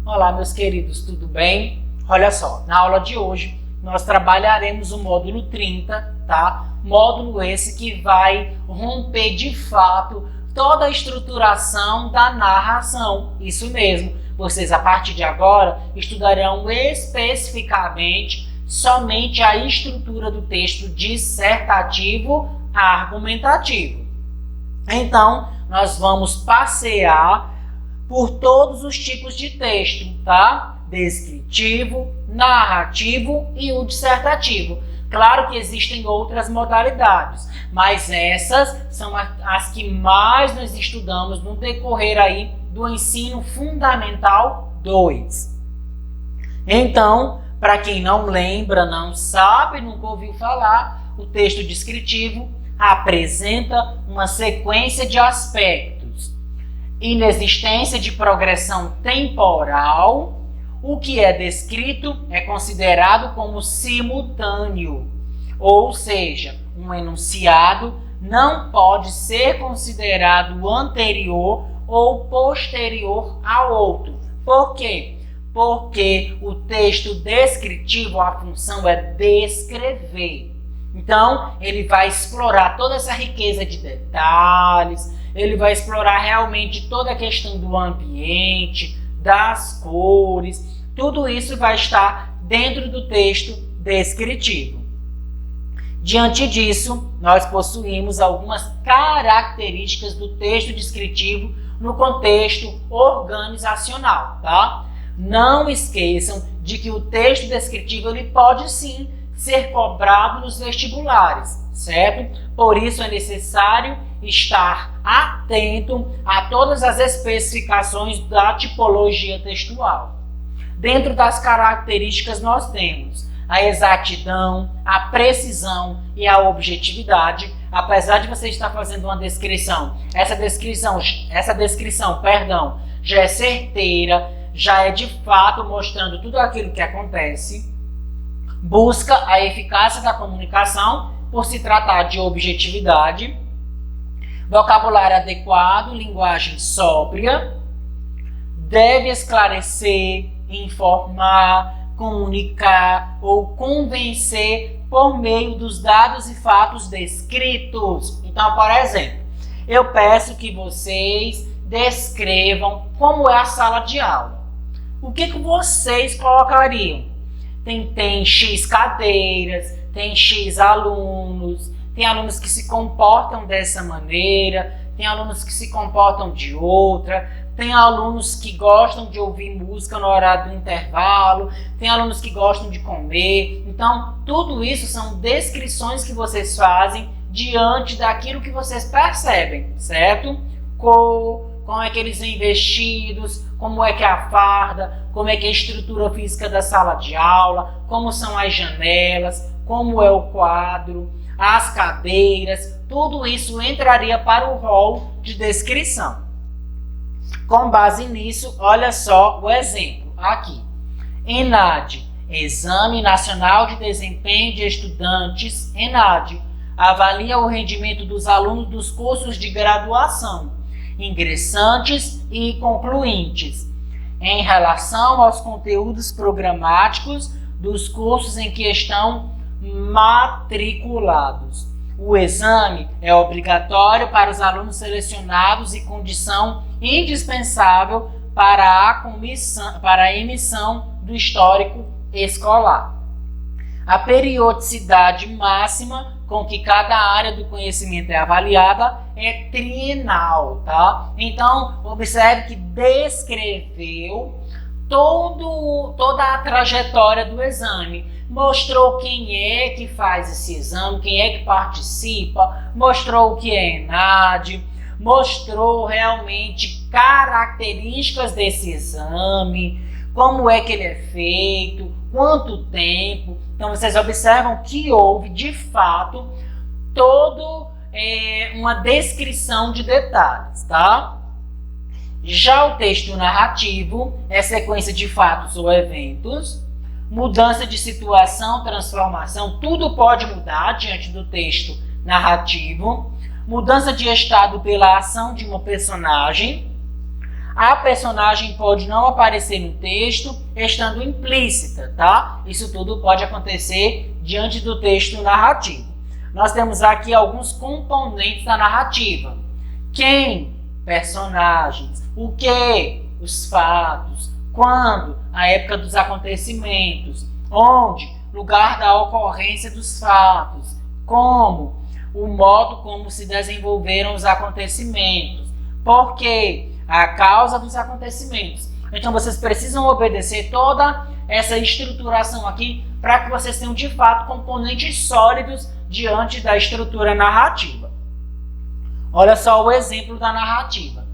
Olá, meus queridos, tudo bem? Olha só, na aula de hoje nós trabalharemos o módulo 30, tá? Módulo esse que vai romper de fato toda a estruturação da narração. Isso mesmo, vocês a partir de agora estudarão especificamente somente a estrutura do texto dissertativo argumentativo. Então, nós vamos passear por todos os tipos de texto, tá? Descritivo, narrativo e o dissertativo. Claro que existem outras modalidades, mas essas são as que mais nós estudamos no decorrer aí do ensino fundamental 2. Então, para quem não lembra, não sabe, nunca ouviu falar, o texto descritivo apresenta uma sequência de aspectos: inexistência de progressão temporal. O que é descrito é considerado como simultâneo, ou seja, um enunciado não pode ser considerado anterior ou posterior ao outro. Por quê? Porque o texto descritivo, a função é descrever. Então, ele vai explorar toda essa riqueza de detalhes, ele vai explorar realmente toda a questão do ambiente, das cores, tudo isso vai estar dentro do texto descritivo. Diante disso, nós possuímos algumas características do texto descritivo no contexto organizacional, tá? Não esqueçam de que o texto descritivo ele pode sim ser cobrado nos vestibulares, certo? Por isso é necessário estar atento a todas as especificações da tipologia textual. Dentro das características nós temos a exatidão, a precisão e a objetividade. Apesar de você estar fazendo uma descrição, essa descrição, já é certeira, já é de fato mostrando tudo aquilo que acontece. Busca a eficácia da comunicação, por se tratar de objetividade. Vocabulário adequado, linguagem sóbria. Deve esclarecer, informar, comunicar ou convencer por meio dos dados e fatos descritos. Então, por exemplo, eu peço que vocês descrevam como é a sala de aula. O que vocês colocariam? Tem X cadeiras, tem X alunos, tem alunos que se comportam dessa maneira, tem alunos que se comportam de outra, tem alunos que gostam de ouvir música no horário do intervalo, tem alunos que gostam de comer. Então, tudo isso são descrições que vocês fazem diante daquilo que vocês percebem, certo? Como é que eles vêm vestidos, como é que é a farda, como é que é a estrutura física da sala de aula, como são as janelas, como é o quadro, as cadeiras, tudo isso entraria para o rol de descrição. Com base nisso, olha só o exemplo aqui. ENAD, Exame Nacional de Desempenho de Estudantes, ENAD, avalia o rendimento dos alunos dos cursos de graduação, ingressantes e concluintes, em relação aos conteúdos programáticos dos cursos em que estão matriculados. O exame é obrigatório para os alunos selecionados e condição indispensável para a emissão do histórico escolar. A periodicidade máxima com que cada área do conhecimento é avaliada é trienal, tá? Então, observe que descreveu toda a trajetória do exame. Mostrou quem é que faz esse exame, quem é que participa, mostrou o que é ENAD, mostrou realmente características desse exame, como é que ele é feito, quanto tempo. Então, vocês observam que houve, de fato, uma descrição de detalhes, tá? Já o texto narrativo é sequência de fatos ou eventos, mudança de situação, transformação, tudo pode mudar diante do texto narrativo, mudança de estado pela ação de uma personagem, A personagem pode não aparecer no texto, estando implícita, tá? Isso tudo pode acontecer diante do texto narrativo. Nós temos aqui alguns componentes da narrativa. Quem? Personagens. O que? Os fatos. Quando? A época dos acontecimentos. Onde? Lugar da ocorrência dos fatos. Como? O modo como se desenvolveram os acontecimentos. Por quê? A causa dos acontecimentos. Então vocês precisam obedecer toda essa estruturação aqui para que vocês tenham de fato componentes sólidos diante da estrutura narrativa. Olha só o exemplo da narrativa.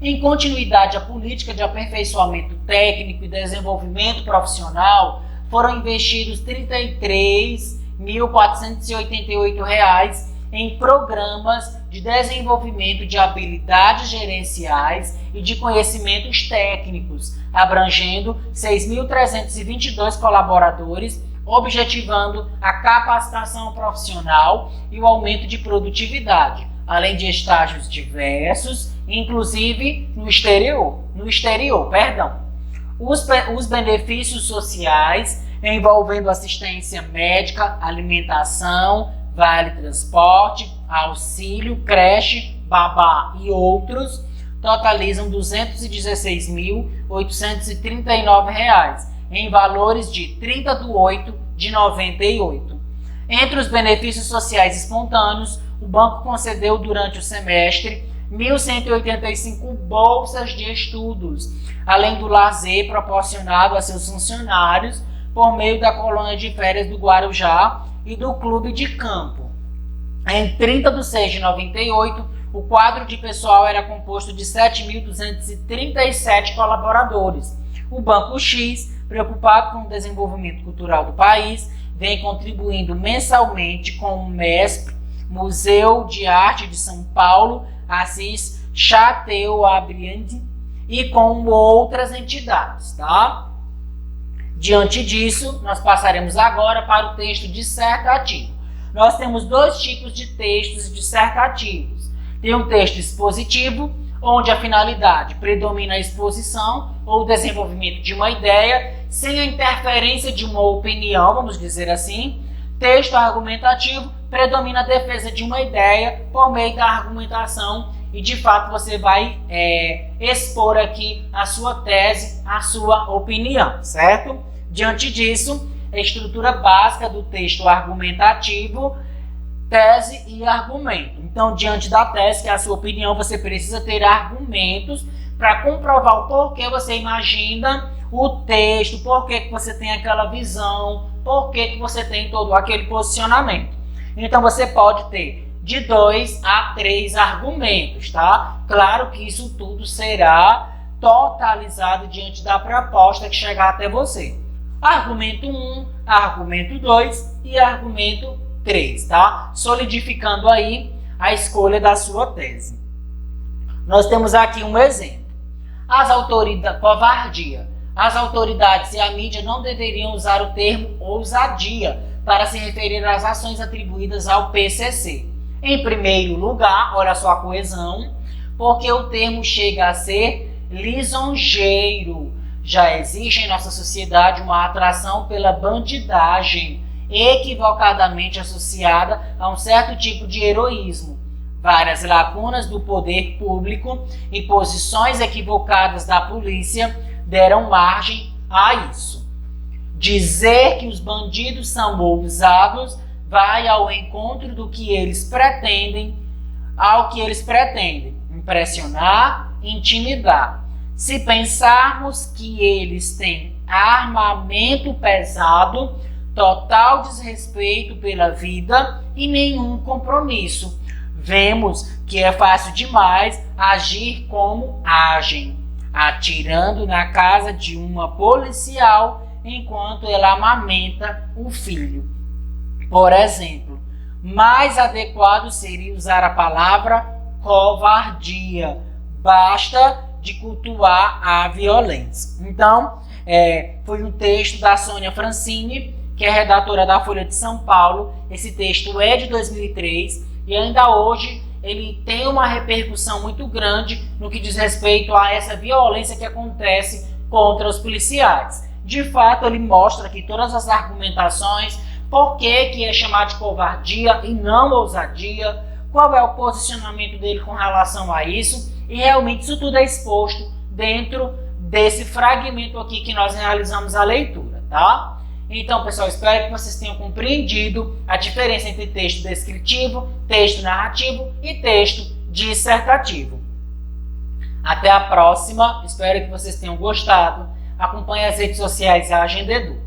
Em continuidade à política de aperfeiçoamento técnico e desenvolvimento profissional, foram investidos R$ 33.488 em programas de desenvolvimento de habilidades gerenciais e de conhecimentos técnicos, abrangendo 6.322 colaboradores, objetivando a capacitação profissional e o aumento de produtividade, além de estágios diversos, inclusive no exterior. Os benefícios sociais envolvendo assistência médica, alimentação, vale transporte, auxílio, creche, babá e outros, totalizam R$ 216.839, em valores de 30/8/98. Entre os benefícios sociais espontâneos, o banco concedeu durante o semestre 1.185 bolsas de estudos, além do lazer proporcionado a seus funcionários por meio da colônia de férias do Guarujá e do clube de campo. Em 30/6/98, o quadro de pessoal era composto de 7.237 colaboradores. O Banco X, preocupado com o desenvolvimento cultural do país, vem contribuindo mensalmente com o MESP, Museu de Arte de São Paulo, Assis Chateaubriand, e com outras entidades, tá? Diante disso, nós passaremos agora para o texto dissertativo. Nós temos dois tipos de textos dissertativos. Tem um texto expositivo, onde a finalidade predomina a exposição ou o desenvolvimento de uma ideia, sem a interferência de uma opinião, vamos dizer assim. Texto argumentativo predomina a defesa de uma ideia por meio da argumentação e, de fato, você vai expor aqui a sua tese, a sua opinião, certo? Diante disso, a estrutura básica do texto argumentativo, tese e argumento. Então, diante da tese, que é a sua opinião, você precisa ter argumentos para comprovar o porquê você imagina o texto, porquê que você tem aquela visão, porquê que você tem todo aquele posicionamento. Então, você pode ter de 2 a 3 argumentos, tá? Claro que isso tudo será totalizado diante da proposta que chegar até você. Argumento 1, argumento 2 e argumento 3, tá? Solidificando aí a escolha da sua tese. Nós temos aqui um exemplo. Covardia. As autoridades e a mídia não deveriam usar o termo ousadia para se referir às ações atribuídas ao PCC. Em primeiro lugar, olha só a coesão, porque o termo chega a ser lisonjeiro. Já existe em nossa sociedade uma atração pela bandidagem, equivocadamente associada a um certo tipo de heroísmo. Várias lacunas do poder público e posições equivocadas da polícia deram margem a isso. Dizer que os bandidos são ousados vai ao encontro do que eles pretendem, impressionar, intimidar. Se pensarmos que eles têm armamento pesado, total desrespeito pela vida e nenhum compromisso, vemos que é fácil demais agir como agem, atirando na casa de uma policial enquanto ela amamenta o filho. Por exemplo, mais adequado seria usar a palavra covardia. Basta de cultuar a violência. Então, foi um texto da Sônia Francini, que é redatora da Folha de São Paulo. Esse texto é de 2003 e ainda hoje ele tem uma repercussão muito grande no que diz respeito a essa violência que acontece contra os policiais. De fato, ele mostra aqui todas as argumentações, por que é chamado de covardia e não ousadia, qual é o posicionamento dele com relação a isso, e realmente isso tudo é exposto dentro desse fragmento aqui que nós realizamos a leitura, tá? Então, pessoal, espero que vocês tenham compreendido a diferença entre texto descritivo, texto narrativo e texto dissertativo. Até a próxima, espero que vocês tenham gostado. Acompanhe as redes sociais da Agenda Edu.